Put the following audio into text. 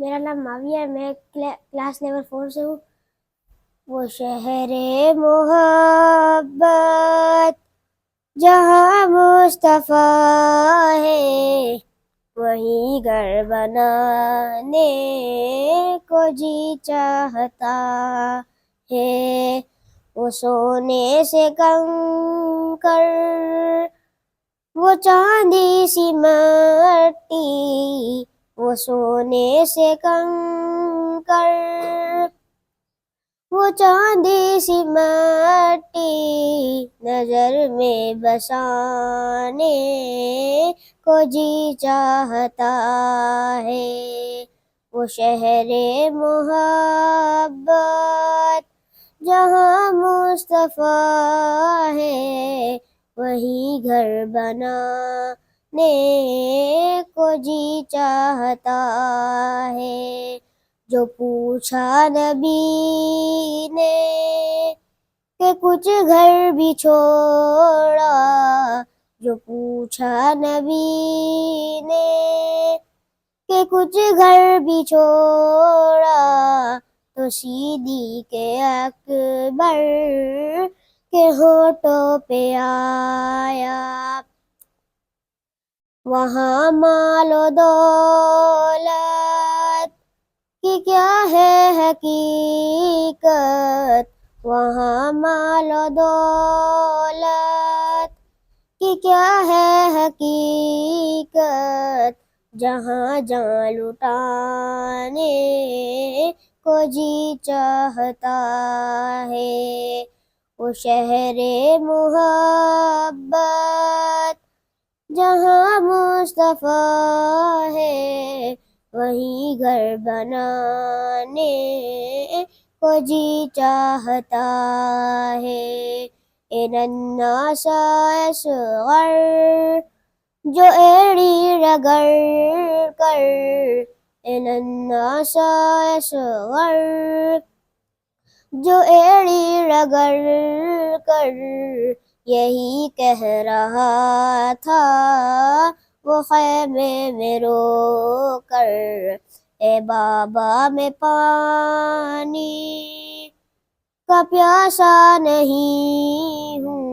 میرا نام معاویہ ہے، میں کلاس لیول 4 سے ہوں۔ وہ شہر محبت جہاں مصطفیٰ ہے، وہیں گھر بنانے کو جی چاہتا ہے۔ وہ سونے سے کنکر، وہ چاندی سی مٹی، وہ سونے سے کنکر، وہ چاندی سی مٹی، نظر میں بسانے کو جی چاہتا ہے۔ وہ شہر محبت جہاں مصطفیٰ ہے، وہیں گھر بنانے کو جی چاہتا ہے۔ جو پوچھا نبی نے کہ کچھ گھر بھی چھوڑا، جو پوچھا نبی نے کہ کچھ گھر بھی چھوڑا، تو صدیق اکبر کے ہونٹوں پہ آیا۔ وہاں مال و دولت کی کیا ہے حقیقت، وہاں مال و دولت کی کیا ہے حقیقت، جہاں جان لٹانے کو جی چاہتا ہے۔ وہ شہر محبت جہاں مصطفیٰ ہے، وہیں گھر بنانے کو جی چاہتا ہے۔ ان الناس اصغر، جو ایڑی رگڑ کر، ان الناس اصغر، جو ایڑی رگڑ کر یہی کہہ رہا تھا وہ خیمے میں رو کر، اے بابا میں پانی کا پیاسا نہیں ہوں،